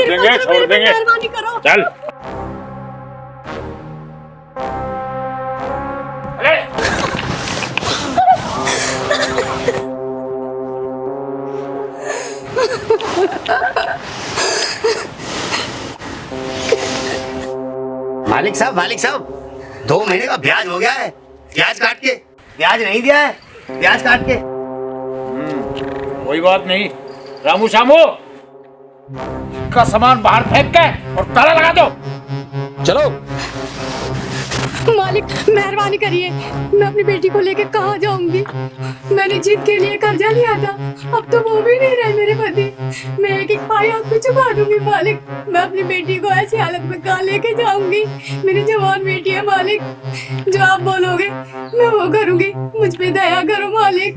देंगे, छोड़ देंगे। मेहरबानी करो। चल। अरे मालिक साहब 2 महीने का ब्याज हो गया है। ब्याज काट के, ब्याज नहीं दिया है, ब्याज काट के। कोई बात नहीं। रामू शामू का सामान बाहर फेंक के और ताला लगा दो। चलो। मालिक मेहरबानी करिए, मैं अपनी बेटी को लेके कहाँ जाऊंगी? मैंने जिद के लिए कर्जा लिया था, अब तो वो भी नहीं रहे मेरे पति। मैं एक एक पाई आप पे चुका दूंगी मालिक। मैं अपनी बेटी को ऐसी हालत में कहाँ लेके जाऊंगी? मेरी जवान बेटी है मालिक, जो आप बोलोगे मैं वो करूंगी। मुझ पे दया करो मालिक।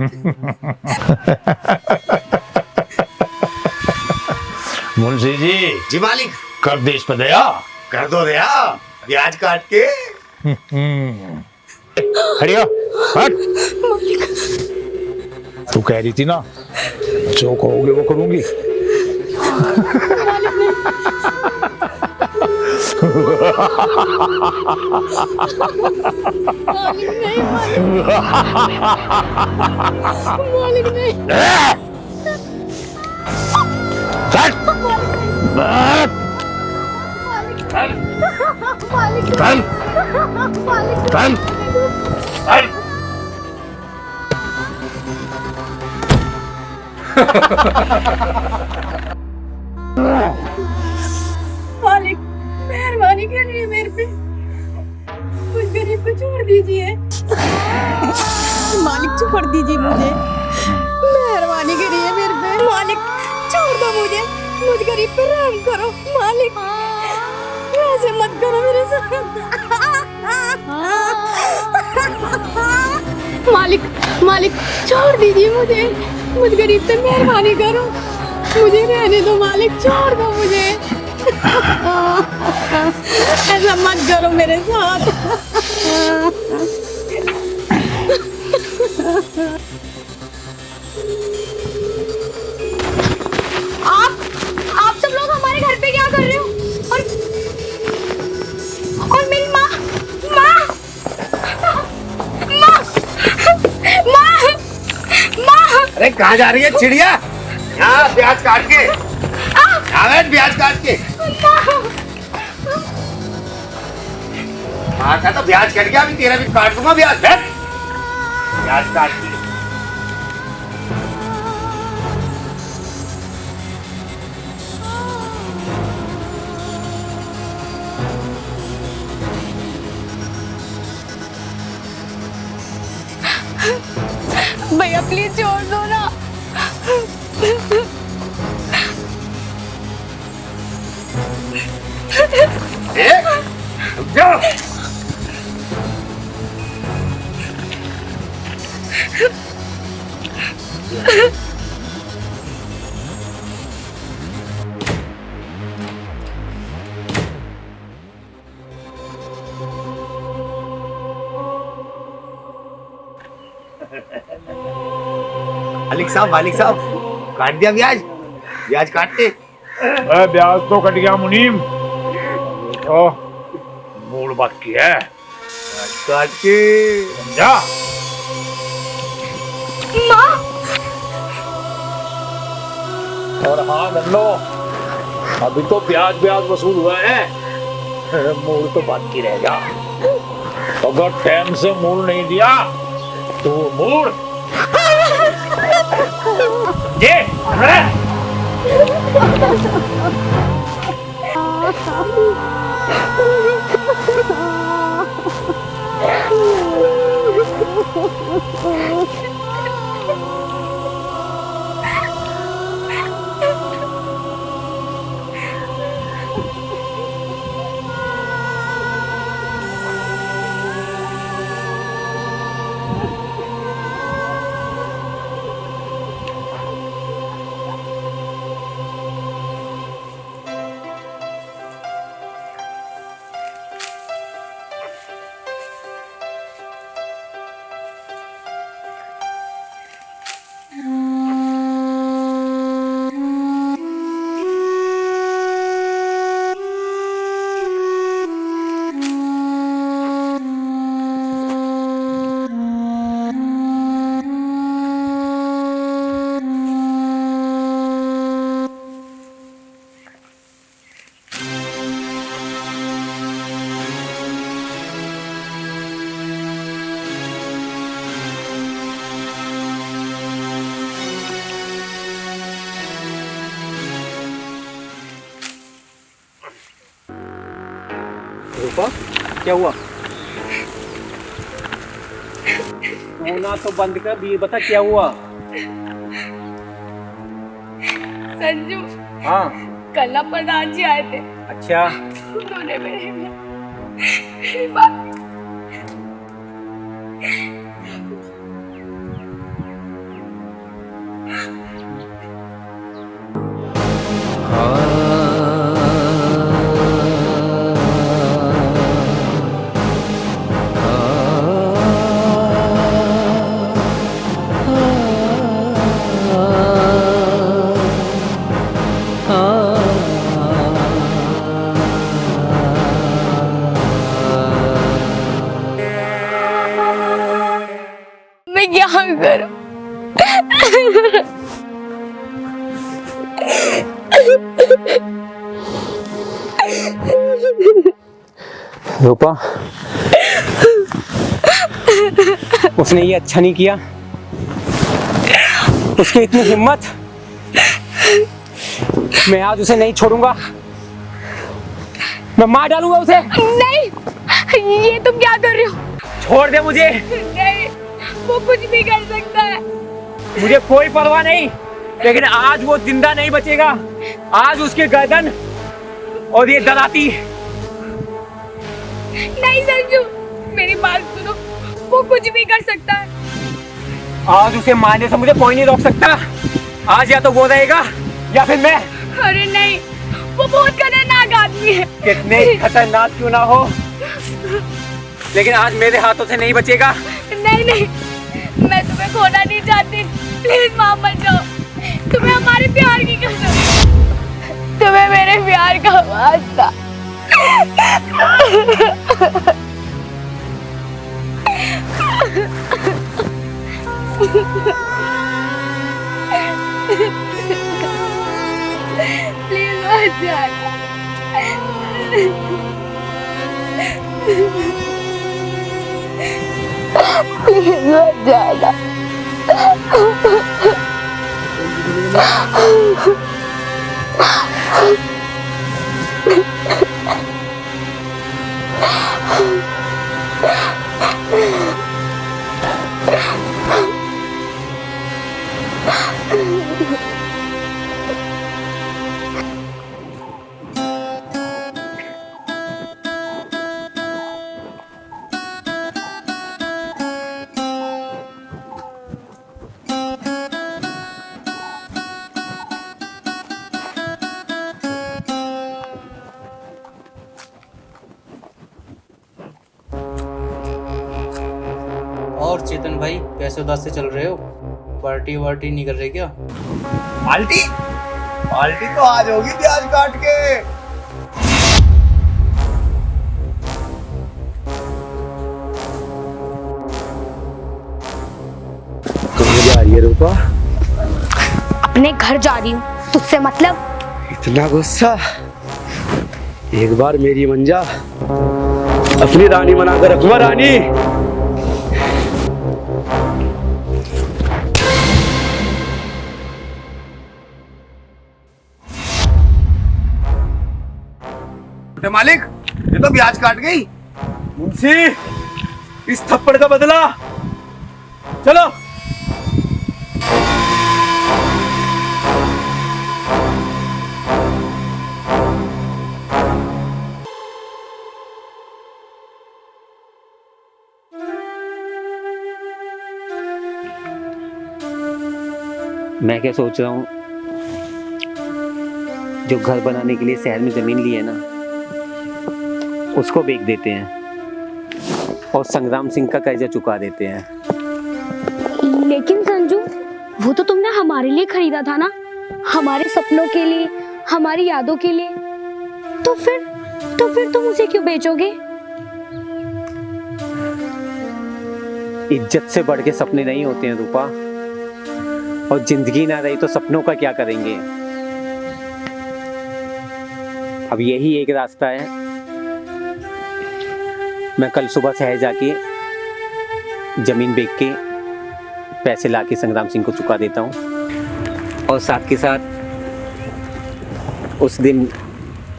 मुंशी जी। जी मालिक। कर दे इस पे दया। कर दो दया, ब्याज काट के। हटियो, हट। तू कह रही थी ना, जो कहोगे वो करूंगी। मालिक नहीं। मालिक मेहरबानी करिए मेरे पे, उस गरीब को छोड़ दीजिए। मालिक छोड़ दीजिए मुझे, मेहरबानी करिए मेरे पे। मालिक छोड़ दो मुझे, मुझ गरीब पे रहम करो मालिक। ऐसे मत करो मेरे साथ। मालिक छोड़ दीजिए मुझे, मुझ गरीब पे मेहरबानी करो। मुझे रहने दो मालिक, छोड़ दो मुझे। ऐसा मत करो मेरे साथ। आप सब लोग हमारे घर पे क्या कर रहे हो? और मेरी माँ अरे कहाँ जा रही है चिड़िया? यहाँ ब्याज काट के, ब्याज काट के। हाँ का तो ब्याज कट गया, अभी तेरा भी काट दूंगा ब्याज। ब्याज काट के। भैया प्लीज छोड़ दो ना। रुक जाओ। मालिक साहब काट दिया ब्याज, ब्याज काटते। ब्याज तो कट गया मुनीम, तो मूड बाकी है। काट के जा। माँ। और हाँ नन्नो, अभी तो ब्याज वसूल हुआ है, मूड तो बाकी रह गया। अगर टाइम से मूड नहीं दिया तो मूड ये रूपा, क्या हुआ? रोना तो बंद कर, ये बता क्या हुआ? संजू, हाँ। कल ना प्रधान जी आए थे। अच्छा। उन्होंने मेरी बात मैं क्या करूं? रूपा, उसने ये अच्छा नहीं किया। उसकी इतनी हिम्मत, मैं आज उसे नहीं छोड़ूंगा। मैं मार डालूंगा उसे। नहीं, ये तुम क्या कर रहे हो? छोड़ दे मुझे। नहीं, वो कुछ भी कर सकता है। मुझे कोई परवाह नहीं, लेकिन आज वो जिंदा नहीं बचेगा। आज उसके गर्दन और ये दराती। नहीं संजू, मेरी बात सुनो, वो कुछ भी कर सकता है। आज उसे मारने से मुझे कोई नहीं रोक सकता। आज या तो वो रहेगा या फिर मैं। अरे नहीं, वो बहुत खतरनाक आदमी है। कितने खतरनाक क्यों ना हो, लेकिन आज मेरे हाथों से नहीं बचेगा। नहीं नहीं, मैं तुम्हें खोना नहीं चाहती। प्लीज मां मत जाओ। तुम्हें हमारे प्यार की कसम, तुम्हें मेरे प्यार का वास्ता। प्लीज मत जाना। प्लीज मत जाना। और चेतन भाई, कैसे उदास से चल रहे हो? पार्टी वार्टी नहीं कर रहे क्या? पार्टी पार्टी तो आज होगी प्याज काट के। कहाँ जा रही है रूपा? अपने घर जा रही हूँ, तुझसे मतलब? इतना गुस्सा? एक बार मेरी मंजा अपनी रानी बनाकर रखूंगा। रानी, मालिक, ये तो प्याज काट गई। मुंशी, इस थप्पड़ का बदला। चलो। मैं क्या सोच रहा हूँ, जो घर बनाने के लिए शहर में जमीन ली है ना, उसको बेच देते हैं और संग्राम सिंह का कर्जा चुका देते हैं। लेकिन संजू, वो तो तुमने हमारे लिए खरीदा था ना, हमारे सपनों के लिए, हमारी यादों के लिए। तो फिर तुम उसे क्यों बेचोगे? इज्जत से बढ़ के सपने नहीं होते हैं रूपा, और जिंदगी ना रही तो सपनों का क्या करेंगे। अब यही एक रास्ता है, मैं कल सुबह शहर जाके जमीन बेच के पैसे लाके संग्राम सिंह को चुका देता हूँ, और साथ के साथ उस दिन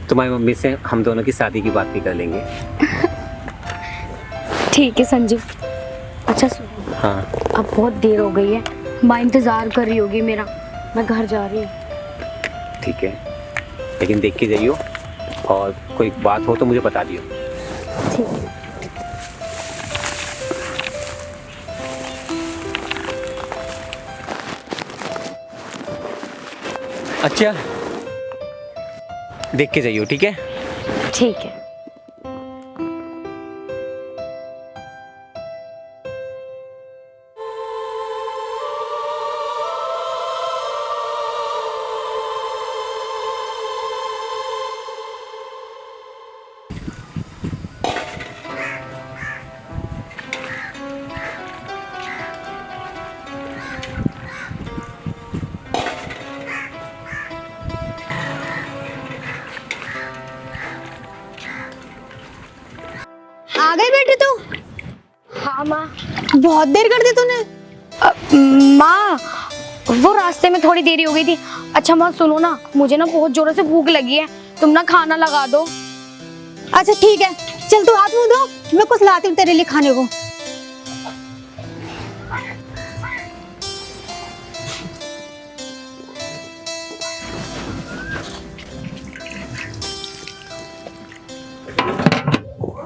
तुम्हारी मम्मी से हम दोनों की शादी की बात भी कर लेंगे। ठीक है संजू। अच्छा सुनो, हाँ अब बहुत देर हो गई है, माँ इंतजार कर रही होगी मेरा, मैं घर जा रही हूँ। ठीक है, लेकिन देख के जाइयो और कोई बात हो तो मुझे बता दियो। ठीक है। अच्छा, देख के जाइयो, ठीक है? ठीक है। आ गई बेटी तू? हाँ माँ। बहुत देर कर दी तूने। माँ वो रास्ते में थोड़ी देरी हो गई थी। अच्छा माँ सुनो ना, मुझे ना बहुत जोरों से भूख लगी है, तुम ना खाना लगा दो। अच्छा ठीक है, चल तू हाथ मुंह धो, मैं कुछ लाती हूँ तेरे लिए खाने को।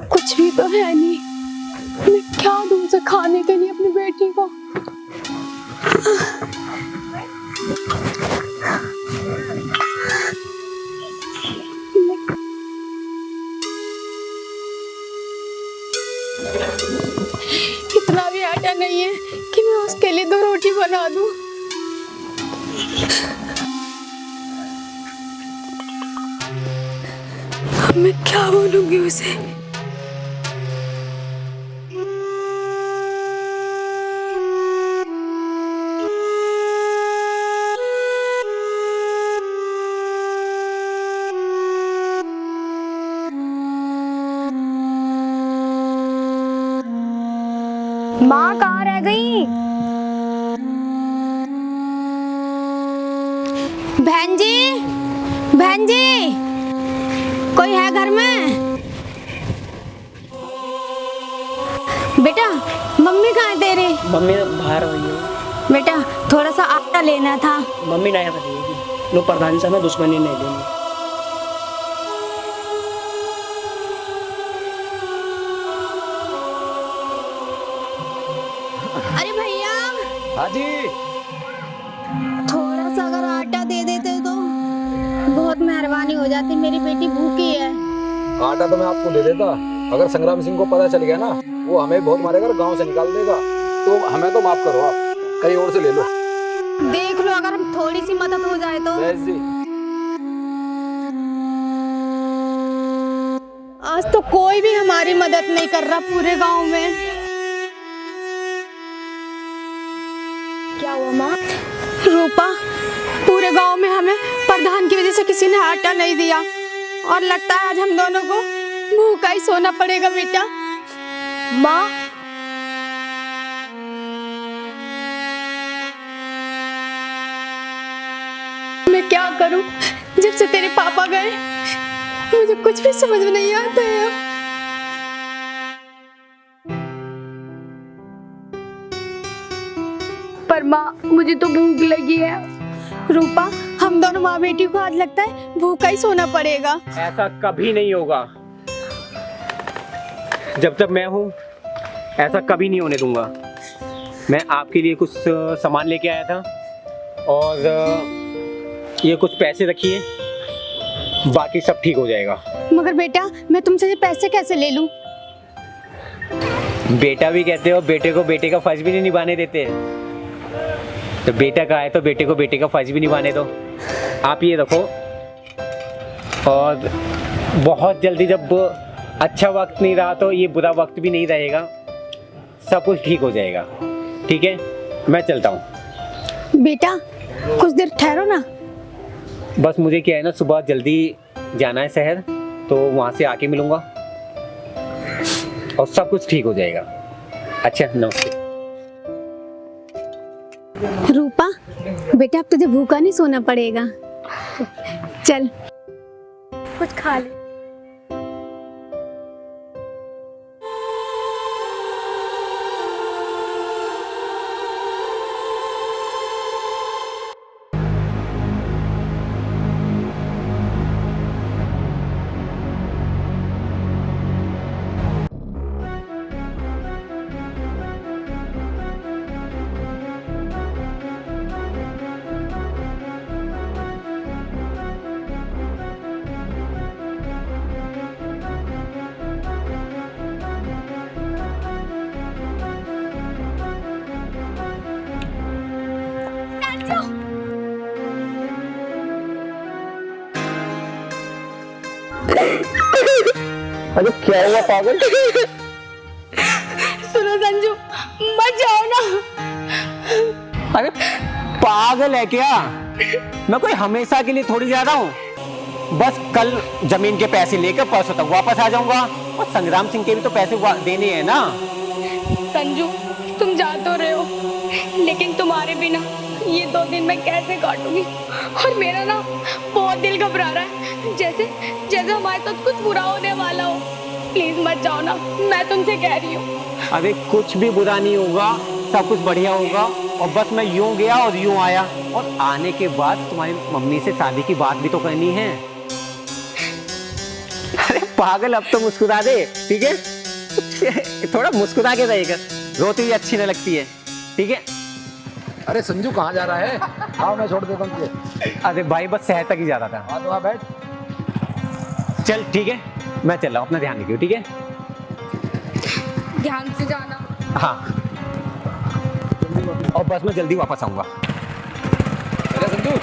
कुछ भी तो है नहीं, मैं क्या दूं उसे खाने के लिए अपनी बेटी को। इतना भी आटा नहीं है कि मैं उसके लिए 2 रोटी बना दूं। अब मैं क्या बोलूंगी उसे। माँ कहाँ रह गई? बहन जी, बहन जी, कोई है घर में? बेटा मम्मी कहाँ है तेरी? मम्मी बाहर हुई है। बेटा थोड़ा सा आटा लेना था। मम्मी नहीं करेगी, लोग प्रधान से हमें दुश्मनी नहीं देनी। अरे भैया, हाँ जी। थोड़ा सा अगर आटा दे देते तो बहुत मेहरबानी हो जाती, मेरी बेटी भूखी है। आटा तो मैं आपको दे देता, अगर संग्राम सिंह को पता चल गया ना, वो हमें बहुत मारेगा, गांव से निकाल देगा। तो हमें तो माफ करो, आप कहीं और से ले लो। देख लो अगर हम थोड़ी सी मदद हो जाए तो। बहस जी, आज तो कोई भी हमारी मदद नहीं कर रहा पूरे गांव में। क्या हुआ माँ? रूपा, पूरे गांव में हमें प्रधान की वजह से किसी ने आटा नहीं दिया और लगता है आज हम दोनों को भूखा ही सोना पड़ेगा बेटा। माँ मैं क्या करूं? जब से तेरे पापा गए मुझे कुछ भी समझ में नहीं आता है अब। पर माँ मुझे तो भूख लगी है। रूपा, हम दोनों माँ बेटी को आज लगता है भूखा ही सोना पड़ेगा। ऐसा कभी नहीं होगा, जब तक मैं हूँ ऐसा कभी नहीं होने दूंगा। मैं आपके लिए कुछ सामान लेके आया था और ये कुछ पैसे रखिए, बाकी सब ठीक हो जाएगा। मगर बेटा मैं तुमसे ये पैसे कैसे ले लूं? बेटा भी कहते हो, बेटे को बेटे का फर्ज भी नहीं निभाने देते, तो बेटा का है तो बेटे को बेटे का फर्ज भी निभाने दो। आप ये रखो, और बहुत जल्दी जब अच्छा वक्त नहीं रहा तो ये बुरा वक्त भी नहीं रहेगा, सब कुछ ठीक हो जाएगा। ठीक है, मैं चलता हूँ। बेटा कुछ देर ठहरो ना। बस मुझे क्या है ना, सुबह जल्दी जाना है शहर, तो वहाँ से आके मिलूँगा और सब कुछ ठीक हो जाएगा। अच्छा, नमस्ते। रूपा बेटा अब तुझे भूखा नहीं सोना पड़ेगा, चल। कुछ खा ले। अरे क्या हुआ पागल? सुनो संजू, मत जाओ ना। अरे पागल है क्या? मैं कोई हमेशा के लिए थोड़ी जा रहा हूँ। बस कल जमीन के पैसे लेकर परसों तक वापस आ जाऊंगा। और संग्राम सिंह के भी तो पैसे देने हैं ना। संजू, तुम जा तो रहे हो, लेकिन तुम्हारे बिना ये 2 दिन मैं कैसे काटूंगी? और मेरा ना बहुत दिल घबरा रहा है, जैसे जैसे हमारे साथ कुछ बुरा होने वाला हो। प्लीज मत जाओ ना, मैं तुमसे कह रही हूँ। अरे कुछ भी बुरा नहीं होगा, सब कुछ बढ़िया होगा। और बस मैं यूं गया और यूं आया, और आने के बाद तुम्हारी मम्मी से शादी की बात भी तो करनी है। अरे पागल, अब तो मुस्कुरा दे, ठीक है? थोड़ा मुस्कुरा के रहेगा, रोती हुई अच्छी न लगती है, ठीक है? अरे संजू कहाँ जा रहा है? हाँ मैं छोड़ देता हूँ तुझे। अरे भाई बस शहर तक ही जा रहा था। हाँ तो वहाँ बैठ। चल ठीक है, मैं चल रहा हूँ, अपना ध्यान रखियो, ठीक है? ध्यान से जाना। हाँ, और बस मैं जल्दी वापस आऊंगा। अरे संजू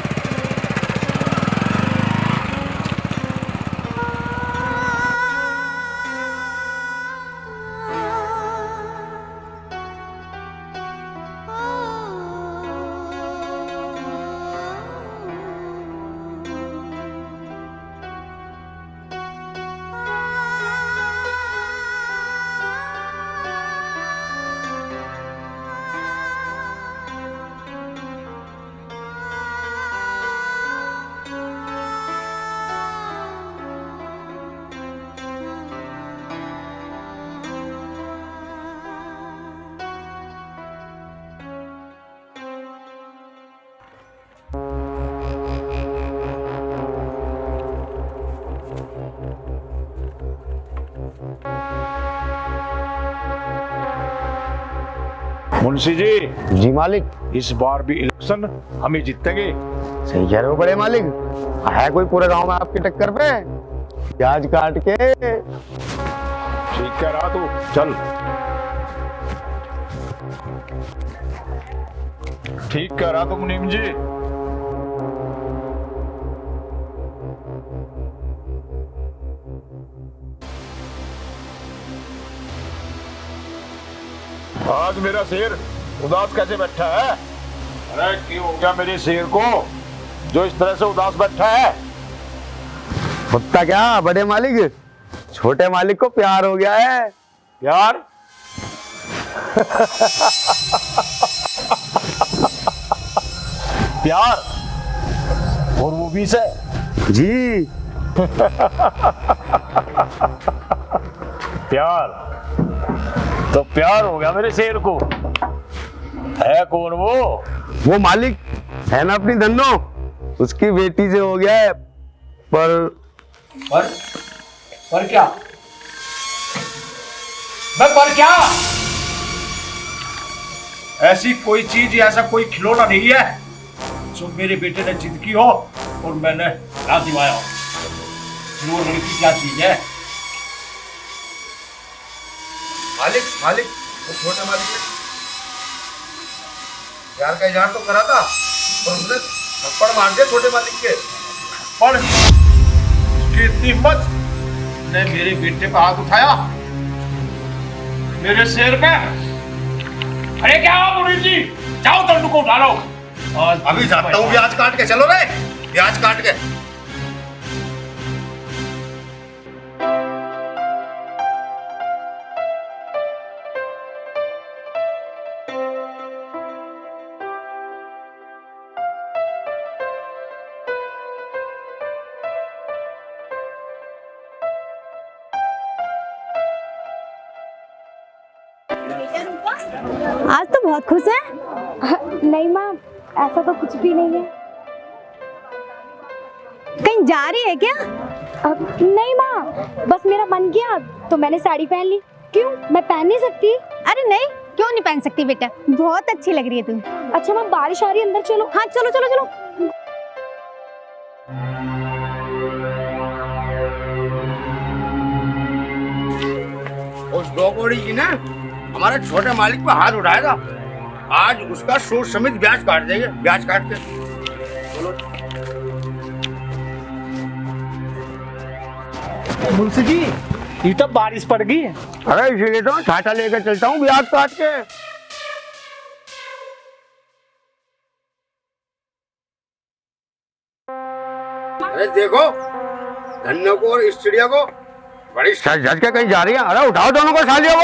मुंशी जी, जी मालिक। इस बार भी इलेक्शन हम ही जीतेंगे। सही कह रहे हो बड़े मालिक। है कोई पूरे गांव में आपकी टक्कर पे? प्याज काट के। ठीक कह रहा तू, चल। ठीक कह रहा तू मुनीम जी। आज मेरा शेर उदास कैसे बैठा है? अरे क्यों हो गया मेरे शेर को जो इस तरह से उदास बैठा है? होता क्या बड़े मालिक, छोटे मालिक को प्यार हो गया है। प्यार? प्यार? और वो भी से? जी। प्यार? तो प्यार हो गया मेरे शेर को। है कौन वो? वो मालिक है ना अपनी धन्नो, उसकी बेटी से हो गया है। पर क्या? पर क्या? ऐसी कोई चीज, ऐसा कोई खिलौना नहीं है जो मेरे बेटे ने जिद की हो और मैंने ना दिवाया हो। वो लड़की क्या चीज है? मालिक मालिक, वो छोटे मालिक ने प्यार का इजहार तो करा था और उसने थप्पड़ मार दिया छोटे मालिक के। पर उसकी इतनी हिम्मत ने मेरे बेटे पे हाथ उठाया, मेरे शेर पे। अरे क्या हुआ मुनीम जी? जाओ तंडू को उठा लो। अभी जाता हूँ, प्याज काट के चलो रे, प्याज काट के। आज तो बहुत खुश है। नहीं माँ, ऐसा तो कुछ भी नहीं है। कहीं जा रही है क्या? नहीं माँ, बस मेरा मन किया तो मैंने साड़ी पहन ली। क्यों, मैं पहन नहीं सकती? अरे नहीं, क्यों नहीं पहन सकती बेटा, बहुत अच्छी लग रही है तुम। अच्छा माँ, बारिश आ रही है, अंदर चलो। हाँ चलो चलो चलो। उस डॉगोड़ी जी ने हमारे छोटे मालिक पे हाथ उठाया था, आज उसका सूद समेत ब्याज काट देंगे, ब्याज काट के। मुंशी जी, ये तो बारिश पड़ गई। अरे इसीलिए तो छाता लेकर चलता हूँ ब्याज काट के। अरे देखो, धन्नो को और इस चिड़िया को बड़ी सज धज के कहीं जा रही है। अरे उठाओ दोनों को सालियों को।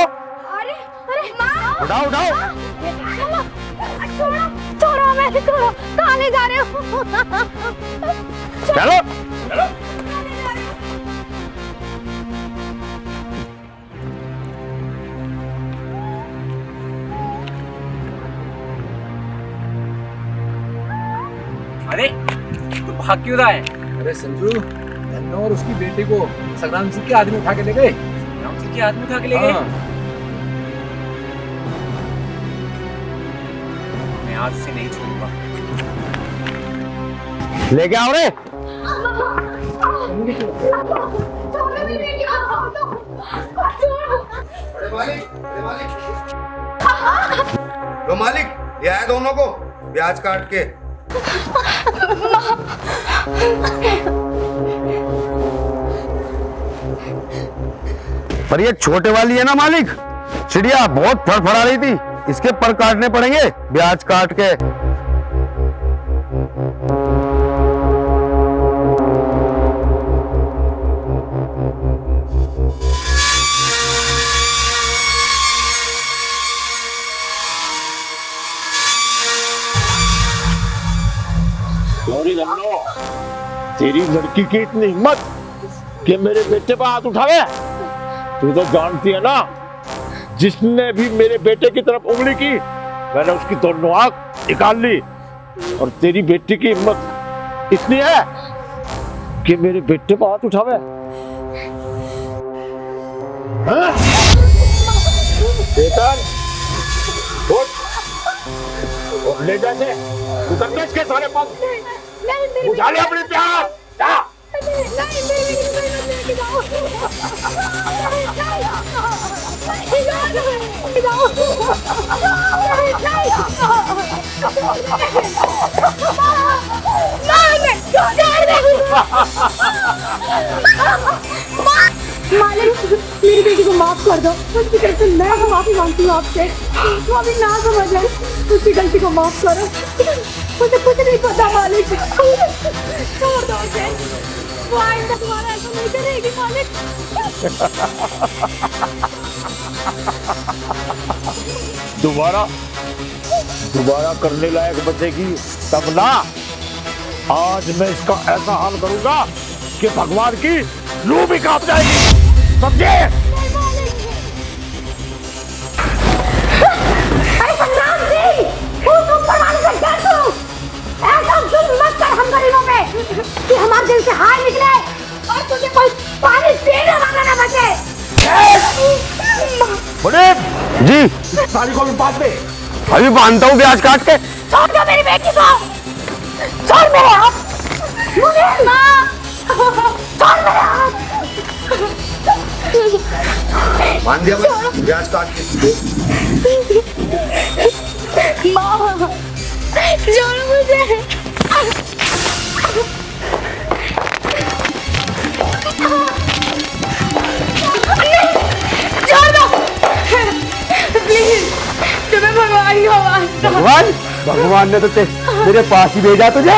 अरे अरे माँ, उठाओ उठाओ। छोड़ो छोड़ो, मैं छोड़ो, कहाँ ले जा रहे हो? चलो चलो। अरे तू भाग क्यों रहा है? अरे संजू, धन्नो और उसकी बेटी को संग्राम सिंह के आदमी उठा के ले गए। संग्राम सिंह के आदमी उठा के ले गए? हाँ। मैं आज से नहीं छोड़ूंगा। लेके आओ रे। लो मालिक, ये आया दोनों को ब्याज काट के। पर ये छोटे वाली है ना मालिक, चिड़िया बहुत फड़फड़ा रही थी, इसके पर काटने पड़ेंगे ब्याज काट के। तेरी लड़की की इतनी हिम्मत कि मेरे बेटे पर हाथ उठावे। तू तो जानती है ना, जिसने भी मेरे बेटे की तरफ उंगली की मैंने उसकी दोनों आंख निकाल ली। और तेरी बेटी की हिम्मत इतनी है कि मेरे बेटे पर हाथ उठावे। हाँ? चेतन, उठ, ले जाते उतरने इसके सारे पग, बुझा ले अपने प्यार। मालिक, मेरी बेटी को माफ कर दो। उसकी तरफ से मैं माफी मांगती हूँ आपसे। वो अभी ना समझ है, उसकी गलती को माफ करो। मुझे कुछ नहीं पता मालिक, छोड़ दो उसे। वो आइंदा तुम्हारा ऐसा नहीं करेगी मालिक। दोबारा करने लायक बचेगी तब ना। आज मैं इसका ऐसा हाल करूंगा कि भगवान की रूह भी कांप जाएगी, समझे? अरे संग्राम सिंह, तू परवान से डर तू। ऐसा जुल्म मत कर हम गरीबों पे कि हमारे दिल से हार निकले और तुझे कोई पानी पीने वाला ना बचे। बड़े जी, साली को भी बात दे। अभी बांधता हूँ ब्याज काट के। छोड़ दो मेरी बेटी को, छोड़ मेरे हाथ। मुझे माँ, छोड़ मेरे हाथ। बांध दिया भाई, ब्याज काट के। माँ, छोड़ो मुझे। छोड़ दो प्लीज, तुम्हें भगवान की आवाज दो। भगवान, भगवान ने तो मेरे पास ही भेजा तुझे।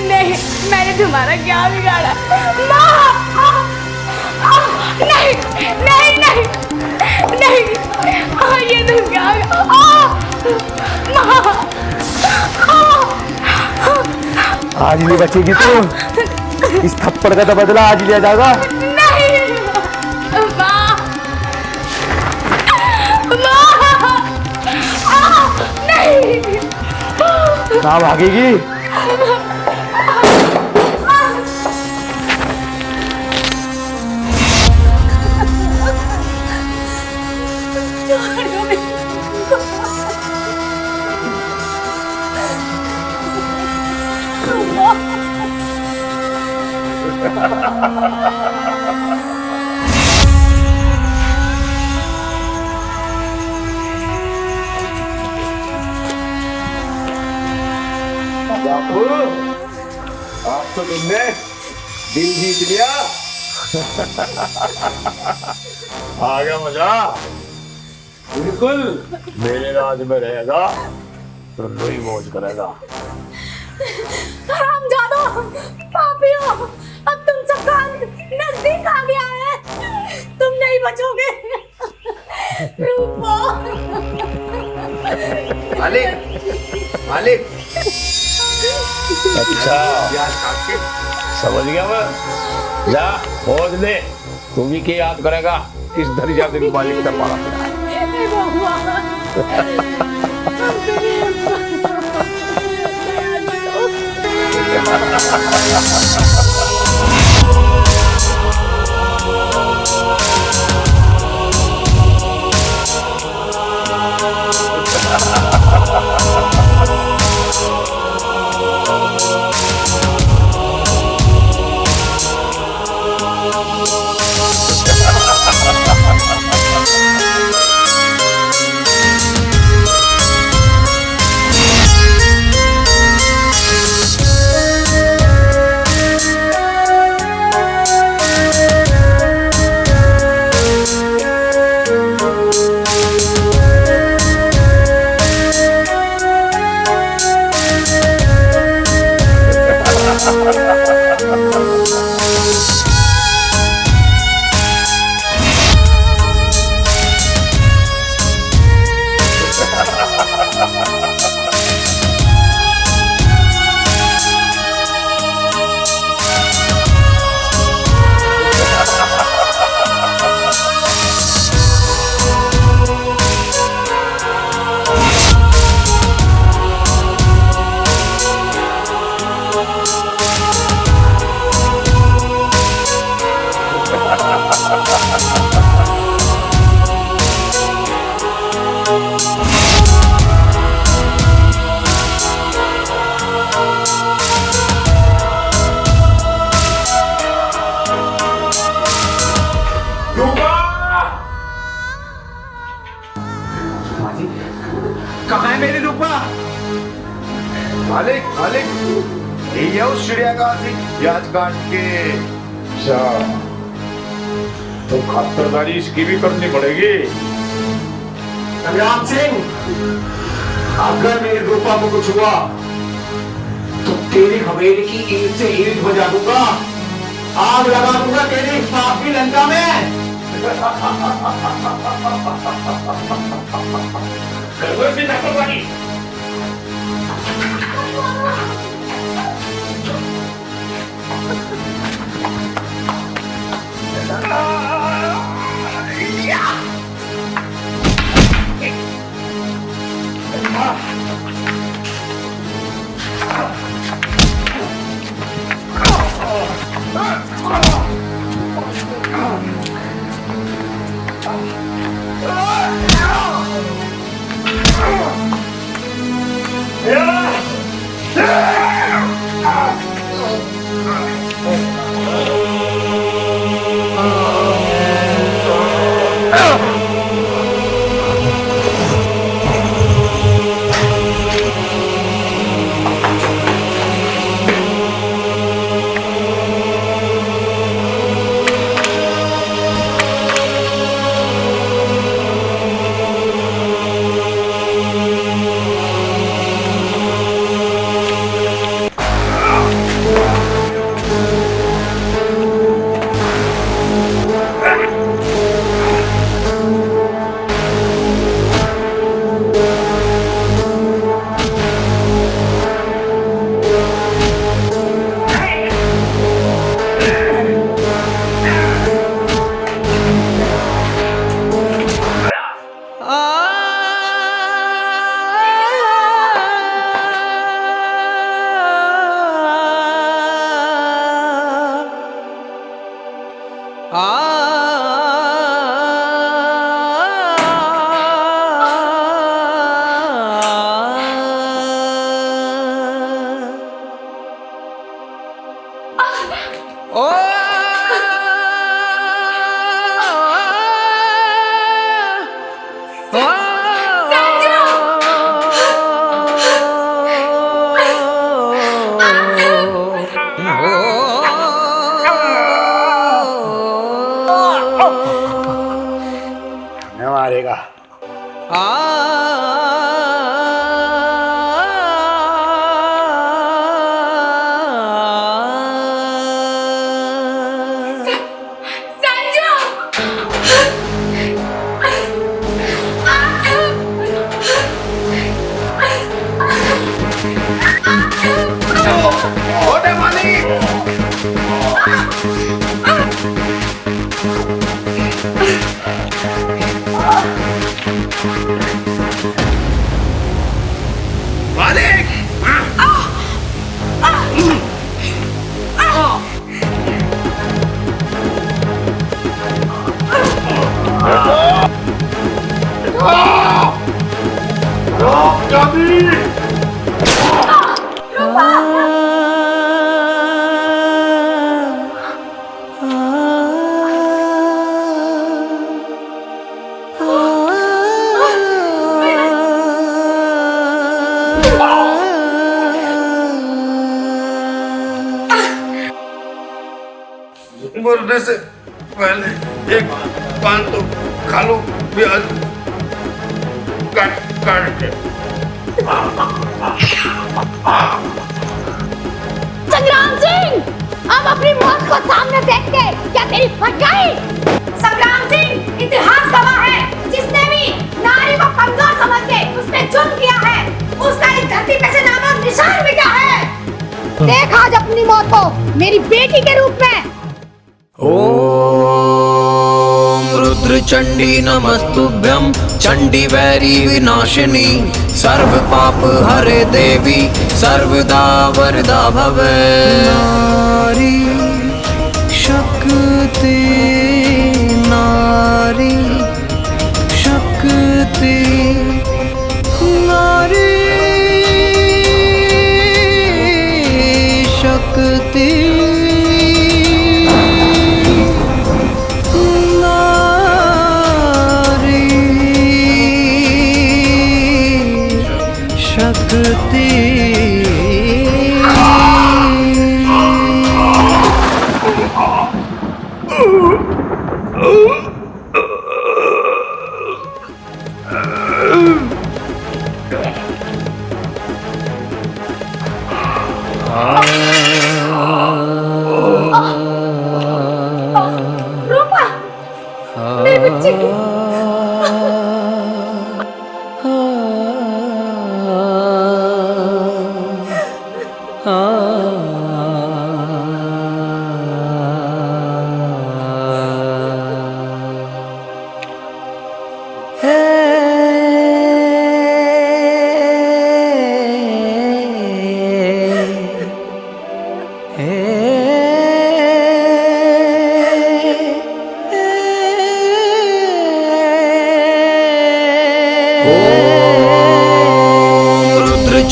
नहीं, मैंने तुम्हारा क्या बिगाड़ा? माँ, नहीं नहीं नहीं नहीं, ये तुम क्या? माँ, आज नहीं बचेगी तू, इस थप्पड़ का तो बदला आज लिया जाएगा। नहीं माँ, माँ, कहाँ भागेगी? बापू, आज तो तुमने दिल जीत लिया। आ गया मजा। बिल्कुल मेरे राज में रहेगा तो रोई मौज करेगा। हरामजादो, पापियों, अब तुम सबका अंत नजदीक आ गया है। तुम नहीं बचोगे। रूपा। मालिक, मालिक। अच्छा, ब्याज काट के समझ गया मैं। जा खोज ले, तू भी क्या याद करेगा किस दरिया से मालिक से मारा। हे भगवान। कहाँ है मेरी रूपा? मालिक, मालिक, यही है उस चिड़ियाघर से ब्याज काट के। अच्छा, तो खातरदारी इसकी भी करनी पड़ेगी। संग्राम सिंह, अगर मेरी रूपा को कुछ हुआ तो तेरी हवेली की ईंट से ईंट बजा दूंगा, आग लगा दूंगा तेरी पाप की लंका में। मारेगा। छोटे मालिक मालिक मरने से पहले एक पान तो खा लो प्याज काट काट के। संग्राम सिंह, अब अपनी मौत को सामने देख के क्या तेरी फट गई? संग्राम सिंह इतिहास गवाह है, जिसने भी नारी को कमजोर समझ के उसने जुल्म किया है, उसका इस धरती पे से नाम और निशान मिटा है। देख आज अपनी मौत को मेरी बेटी के रूप में। ओम रुद्र चंडी नमस्तुभ्यं चंडी वैरी विनाशिनी सर्व पाप हरे देवी सर्वदा वरदा भवे। नारी शक्ति नारी शक्ति नारी शक्ति रूपा, मेरे बच्चे की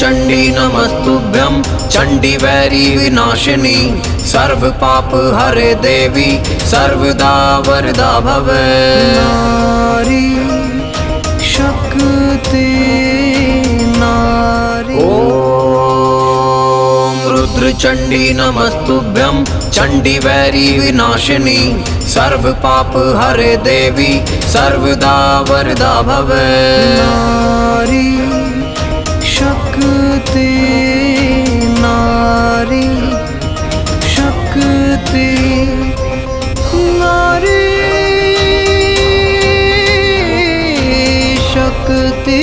चंडी नमस्तुभ्यं चंडी वैरी विनाशिनी सर्व पाप हरे देवी सर्वदा वरदा भवे। नारी शक्ति नारी ओम रुद्र चंडी नमस्तुभ्यं चंडी वैरी विनाशिनी सर्व पाप हरे देवी सर्वदा वरदा भवे। नारी शक्ति नारी शक्ति नारी शक्ति